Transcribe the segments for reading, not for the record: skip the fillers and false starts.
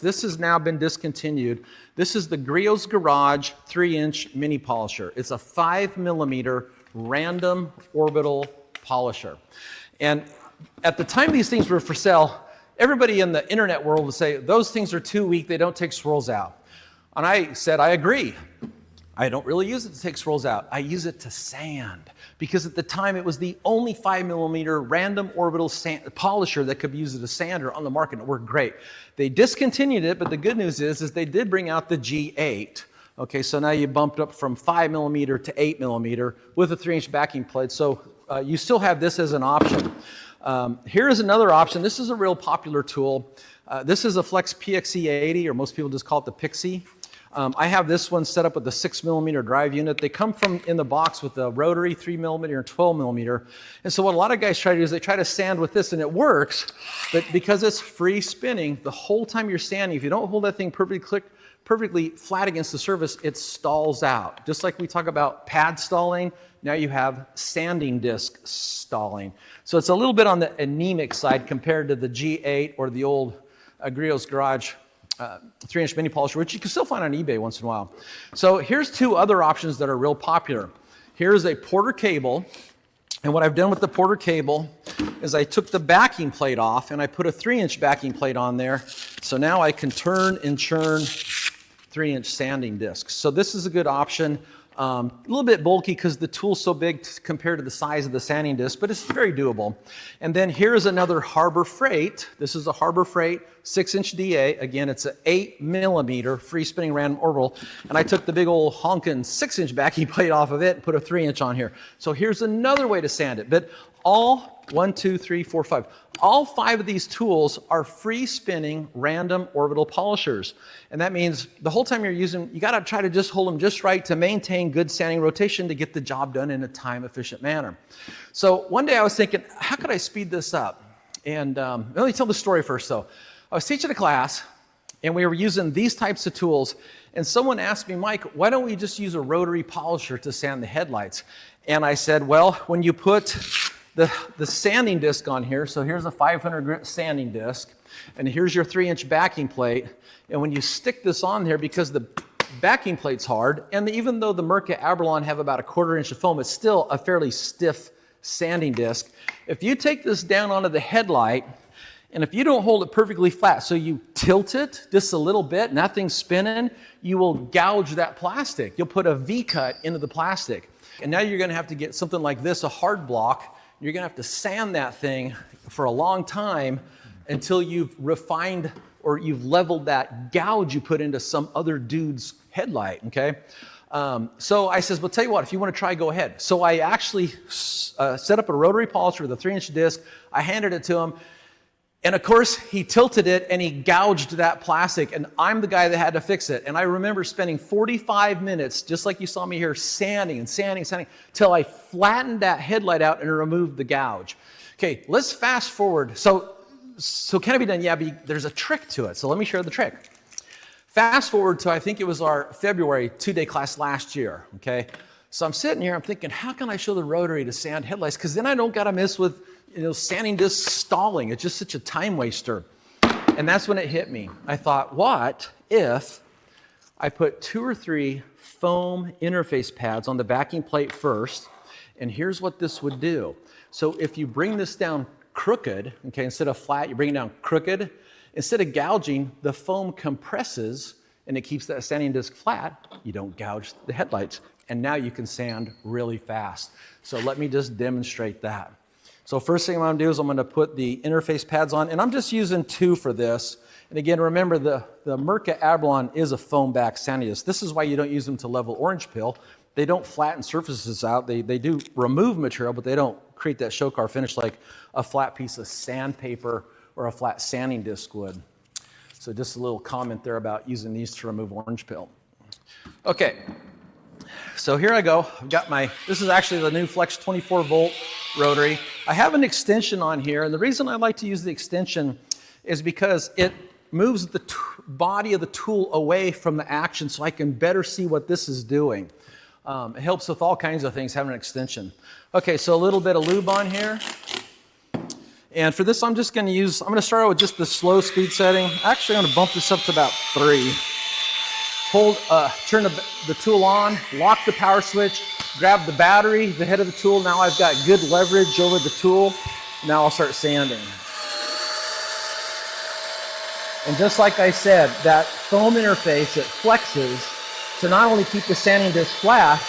This has now been discontinued. This is the Griot's Garage 3-inch mini polisher. It's a 5mm random orbital polisher. And at the time these things were for sale, everybody in the internet world would say, those things are too weak, they don't take swirls out. And I said, I agree. I don't really use it to take swirls out. I use it to sand. Because at the time, it was the only 5mm random orbital polisher that could be used as a sander on the market, and it worked great. They discontinued it, but the good news is they did bring out the G8. Okay, so now you bumped up from 5mm to 8mm with a 3-inch backing plate. So you still have this as an option. Here is another option. This is a real popular tool. This is a Flex PXE80, or most people just call it the Pixie. I have this one set up with the 6mm drive unit. They come in the box with a rotary 3mm and 12mm. And so what a lot of guys try to do is they try to sand with this, and it works, but because it's free spinning, the whole time you're sanding, if you don't hold that thing perfectly flat against the surface, it stalls out. Just like we talk about pad stalling, now you have sanding disc stalling. So it's a little bit on the anemic side compared to the G8 or the old Griot's Garage 3-inch mini polisher, which you can still find on eBay once in a while. So here's two other options that are real popular. Here's a Porter cable, and what I've done with the Porter cable is I took the backing plate off and I put a 3-inch backing plate on there. So now I can turn and churn 3-inch sanding discs. So this is a good option. A little bit bulky because the tool's so big compared to the size of the sanding disc, but it's very doable. And then here's another Harbor Freight. This is a Harbor Freight 6-inch DA. Again, it's an 8mm free spinning random orbital. And I took the big old honkin' 6-inch backing plate off of it and put a 3-inch on here. So here's another way to sand it. But all 1, 2, 3, 4, 5. All 5 of these tools are free spinning random orbital polishers. And that means the whole time you're using, you gotta try to just hold them just right to maintain good sanding rotation to get the job done in a time efficient manner. So one day I was thinking, how could I speed this up? And let me tell the story first though. I was teaching a class and we were using these types of tools, and someone asked me, Mike, why don't we just use a rotary polisher to sand the headlights? And I said, well, when you put the sanding disc on here, so here's a 500 grit sanding disc, and here's your 3-inch backing plate, and when you stick this on there, because the backing plate's hard, and even though the Mirka Abralon have about a 1/4 inch of foam, it's still a fairly stiff sanding disc. If you take this down onto the headlight, and if you don't hold it perfectly flat, so you tilt it just a little bit, nothing's spinning, you will gouge that plastic. You'll put a V-cut into the plastic. And now you're gonna have to get something like this, a hard block. You're gonna have to sand that thing for a long time until you've refined or you've leveled that gouge you put into some other dude's headlight, okay? So I says, well, tell you what, if you want to try, go ahead. So I actually set up a rotary polisher with a 3-inch disc. I handed it to him. And of course, he tilted it and he gouged that plastic, and I'm the guy that had to fix it. And I remember spending 45 minutes, just like you saw me here, sanding, till I flattened that headlight out and removed the gouge. Okay, let's fast forward. So can it be done? Yeah, but there's a trick to it. So let me share the trick. Fast forward to, I think it was our February 2-day class last year, okay? So I'm sitting here, I'm thinking, how can I show the rotary to sand headlights? Because then I don't got to mess with sanding disc stalling. It's just such a time waster. And that's when it hit me. I thought, what if I put 2 or 3 foam interface pads on the backing plate first, and here's what this would do. So if you bring this down crooked, okay, instead of flat, you bring it down crooked, instead of gouging, the foam compresses and it keeps that sanding disc flat. You don't gouge the headlights. And now you can sand really fast. So let me just demonstrate that. So first thing I'm gonna do is I'm gonna put the interface pads on, and I'm just using 2 for this. And again, remember the Mirka Abralon is a foam back sanding disc. This is why you don't use them to level orange peel. They don't flatten surfaces out. They do remove material, but they don't create that show car finish like a flat piece of sandpaper or a flat sanding disc would. So just a little comment there about using these to remove orange peel. Okay, so here I go. I've got this is actually the new Flex 24 volt rotary. I have an extension on here, and the reason I like to use the extension is because it moves the body of the tool away from the action so I can better see what this is doing. It helps with all kinds of things, having an extension. Okay, so a little bit of lube on here. And for this, I'm just going to start out with just the slow speed setting. Actually, I'm going to bump this up to about 3. Turn the tool on, lock the power switch, grab the battery, the head of the tool. Now I've got good leverage over the tool. Now I'll start sanding. And just like I said, that foam interface, it flexes to not only keep the sanding disc flat,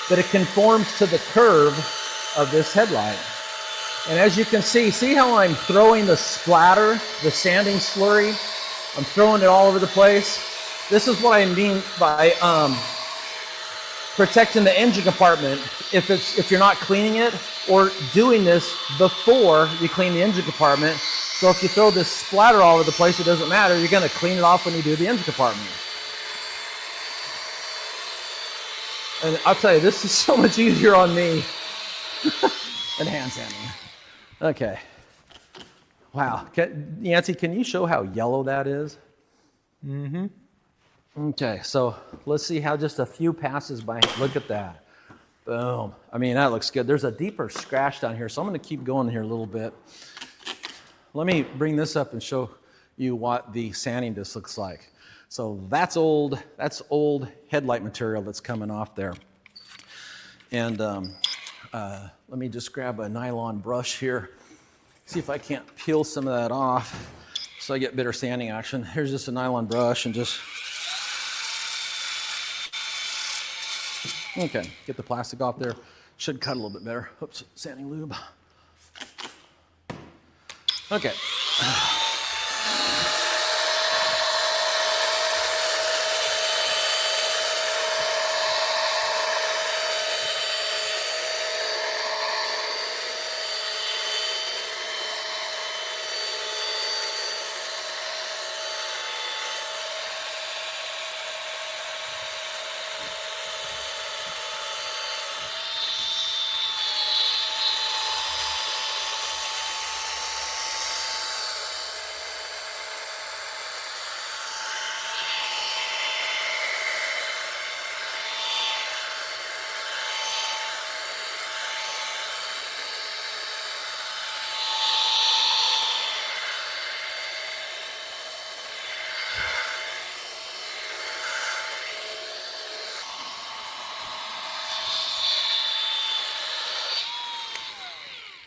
but it conforms to the curve of this headlight. And as you can see how I'm throwing the splatter, the sanding slurry? I'm throwing it all over the place. This is what I mean by protecting the engine compartment if you're not cleaning it, or doing this before you clean the engine compartment. So if you throw this splatter all over the place, it doesn't matter. You're going to clean it off when you do the engine compartment. And I'll tell you, this is so much easier on me than hand sanding. Okay. Wow. Nancy, can you show how yellow that is? Mm-hmm. Okay, so let's see how just a few passes by. Look at that. Boom. I mean, that looks good. There's a deeper scratch down here, so I'm going to keep going here a little bit. Let me bring this up and show you what the sanding disc looks like. So that's old headlight material that's coming off there. And let me just grab a nylon brush here, see if I can't peel some of that off so I get better sanding action. Here's just a nylon brush and just, okay, get the plastic off there. Should cut a little bit better. Oops, sanding lube. Okay.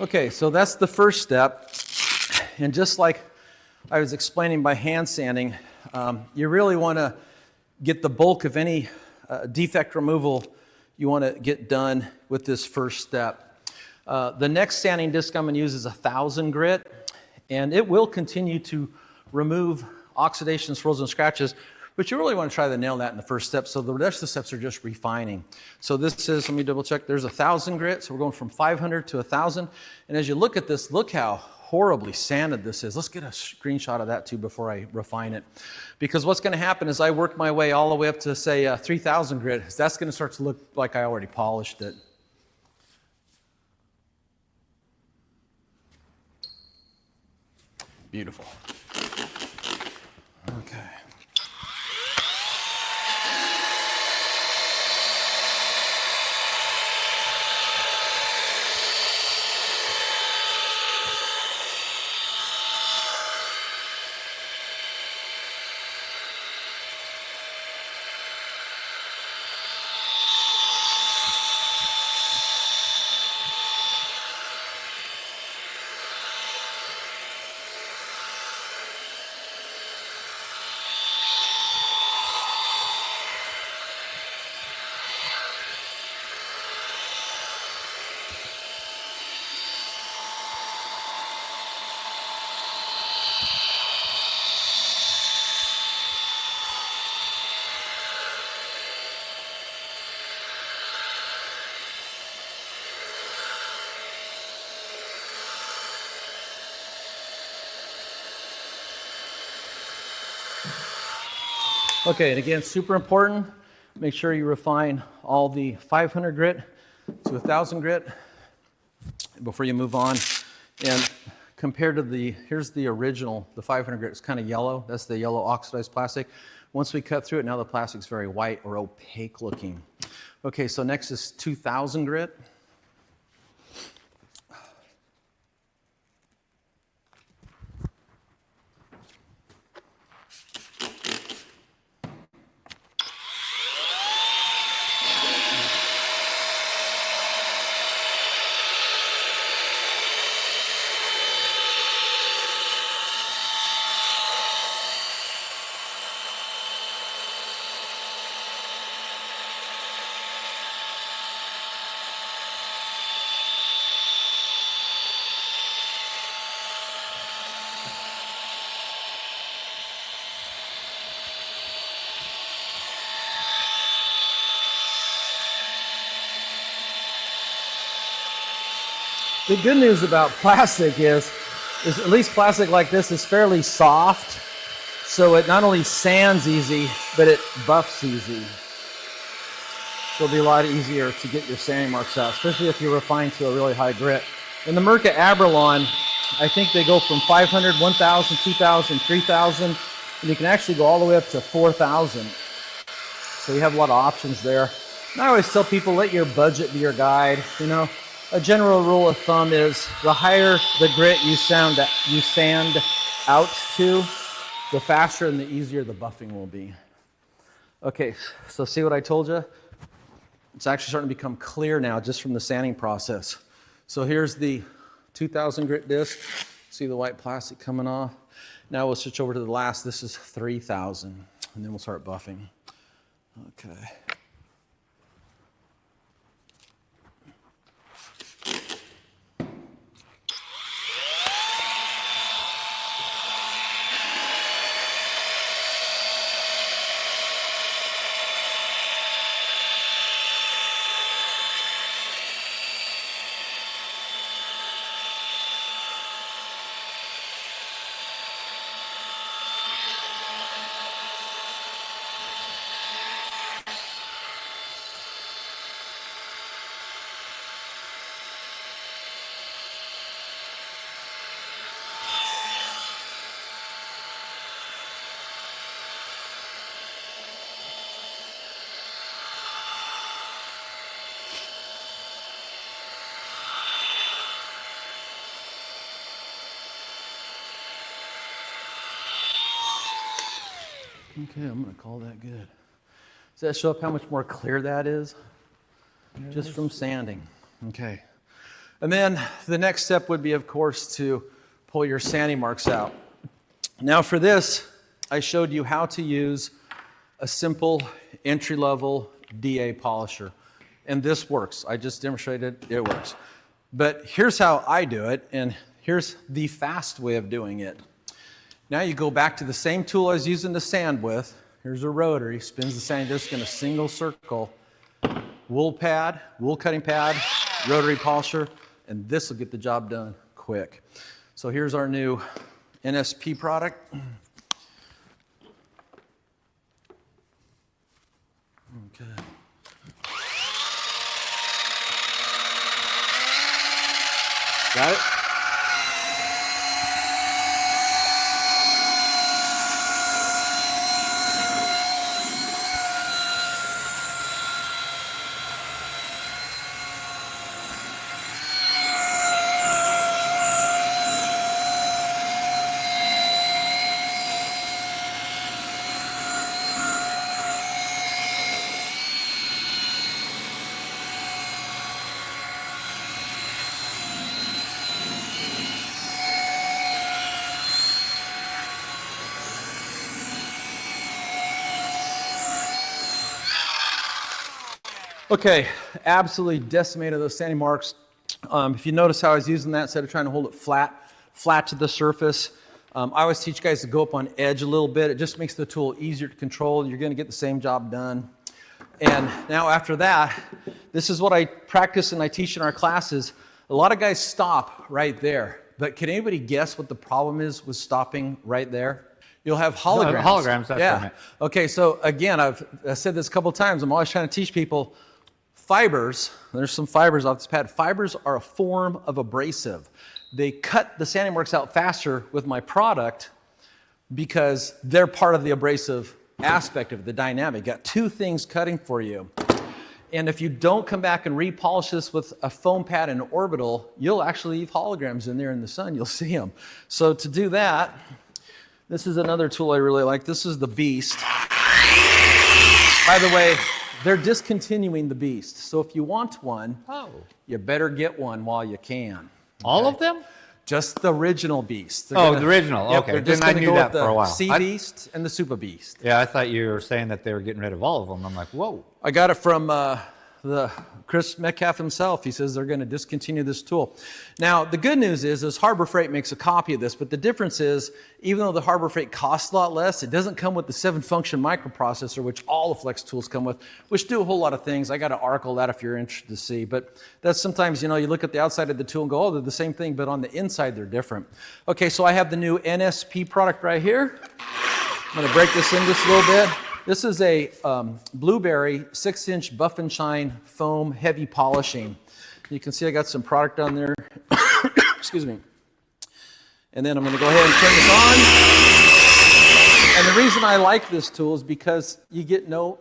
Okay, so that's the first step. And just like I was explaining by hand sanding, you really want to get the bulk of any defect removal you want to get done with this first step. The next sanding disc I'm going to use is 1000 grit, and it will continue to remove oxidation, swirls, and scratches, but you really want to try to nail that in the first step, so the rest of the steps are just refining. So this is, let me double check, there's 1000 grit, so we're going from 500 to 1000, and as you look at this, look how horribly sanded this is. Let's get a screenshot of that too before I refine it. Because what's going to happen is I work my way all the way up to, say, 3000 grit. That's going to start to look like I already polished it. Beautiful. Okay. Okay, and again, super important, make sure you refine all the 500 grit to 1000 grit before you move on. And compared to here's the original, the 500 grit is kind of yellow. That's the yellow oxidized plastic. Once we cut through it, now the plastic's very white or opaque looking. Okay, so next is 2000 grit. The good news about plastic is at least plastic like this is fairly soft, so it not only sands easy, but it buffs easy. So it'll be a lot easier to get your sanding marks out, especially if you're refined to a really high grit. In the Mirka Abralon, I think they go from 500, 1,000, 2,000, 3,000, and you can actually go all the way up to 4,000. So you have a lot of options there. And I always tell people, let your budget be your guide. You know, a general rule of thumb is the higher the grit you sand out to, the faster and the easier the buffing will be. Okay, so see what I told you? It's actually starting to become clear now just from the sanding process. So here's the 2,000 grit disc. See the white plastic coming off? Now we'll switch over to the last. This is 3,000, and then we'll start buffing. Okay. Okay, I'm going to call that good. Does that show up how much more clear that is? Just from sanding. Okay. And then the next step would be, of course, to pull your sanding marks out. Now for this, I showed you how to use a simple entry-level DA polisher. And this works. I just demonstrated it works. But here's how I do it, and here's the fast way of doing it. Now you go back to the same tool I was using to sand with. Here's a rotary, spins the sanding disc in a single circle. Wool pad, wool cutting pad, rotary polisher, and this will get the job done quick. So here's our new NSP product. Okay. Got it? Okay, absolutely decimated those sanding marks. If you notice how I was using that instead of trying to hold it flat to the surface, I always teach guys to go up on edge a little bit. It just makes the tool easier to control. You're going to get the same job done. And now after that, this is what I practice and I teach in our classes. A lot of guys stop right there. But can anybody guess what the problem is with stopping right there? You'll have holograms. No, holograms, that's yeah. what I meant. Okay, so again, I've said this a couple of times. I'm always trying to teach people fibers. There's some fibers off this pad. Fibers are a form of abrasive. They cut the sanding marks out faster with my product because they're part of the abrasive aspect of the dynamic. Got two things cutting for you. And if you don't come back and repolish this with a foam pad and Orbital, you'll actually leave holograms in there in the sun. You'll see them. So to do that, this is another tool I really like. This is the Beast. By the way, they're discontinuing the Beast. So if you want one, you better get one while you can. Okay? All of them? Just the original Beast. The original. Yep, okay. They're just I knew go that with for a while. Sea Beast and the Super Beast. Yeah, I thought you were saying that they were getting rid of all of them. I'm like, whoa. I got it from Chris Metcalf himself, he says they're going to discontinue this tool. Now, the good news is Harbor Freight makes a copy of this, but the difference is, even though the Harbor Freight costs a lot less, it doesn't come with the 7-function microprocessor, which all the Flex tools come with, which do a whole lot of things. I got an article that if you're interested to see, but that's sometimes, you know, you look at the outside of the tool and go, oh, they're the same thing, but on the inside, they're different. Okay, so I have the new NSP product right here. I'm going to break this in just a little bit. This is a Blueberry 6-inch buff and shine foam heavy polishing. You can see I got some product on there. Excuse me. And then I'm going to go ahead and turn this on. And the reason I like this tool is because you get no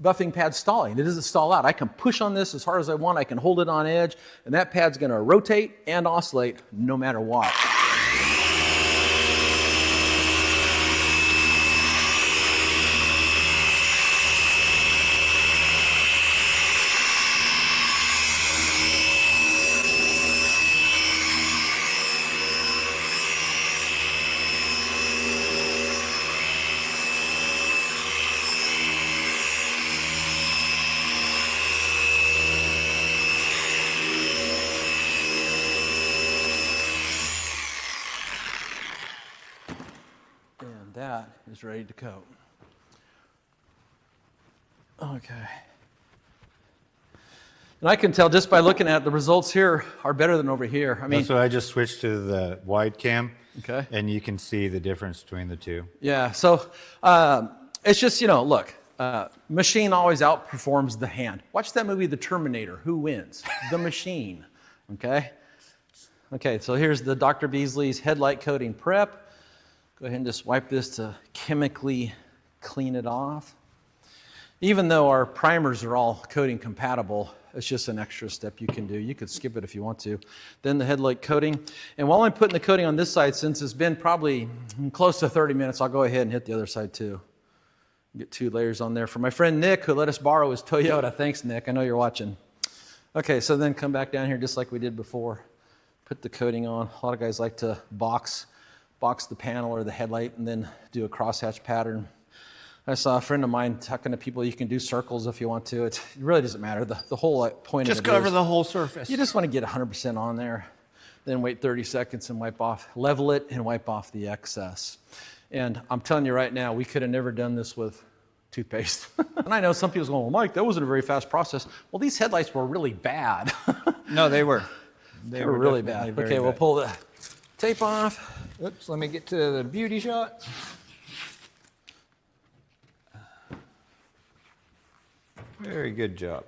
buffing pad stalling. It doesn't stall out. I can push on this as hard as I want. I can hold it on edge, and that pad's going to rotate and oscillate no matter what. That is ready to coat. Okay. And I can tell just by looking at it, the results here are better than over here. I mean, So I just switched to the wide cam. Okay. And you can see the difference between the two. Yeah, so it's just, you know, look, machine always outperforms the hand. Watch that movie, The Terminator. Who wins? The machine, okay? Okay, so here's the Dr. Beasley's Headlight coating prep. Go ahead and just wipe this to chemically clean it off. Even though our primers are all coating compatible, it's just an extra step you can do. You could skip it if you want to. Then the headlight coating. And while I'm putting the coating on this side, since it's been probably close to 30 minutes, I'll go ahead and hit the other side too. Get 2 layers on there. For my friend Nick, who let us borrow his Toyota. Thanks, Nick. I know you're watching. Okay, so then come back down here just like we did before. Put the coating on. A lot of guys like to box the panel or the headlight and then do a crosshatch pattern. I saw a friend of mine talking to people, you can do circles if you want to. It really doesn't matter. The whole point Just of it cover is the whole surface. you just want to get 100% on there, then wait 30 seconds and wipe off, level it and wipe off the excess. And I'm telling you right now, we could have never done this with toothpaste. And I know some people's going, well, Mike, that wasn't a very fast process. Well, these headlights were really bad. No, they were. They were really bad. Okay, we'll pull the tape off. Oops, let me get to the beauty shot. Very good job.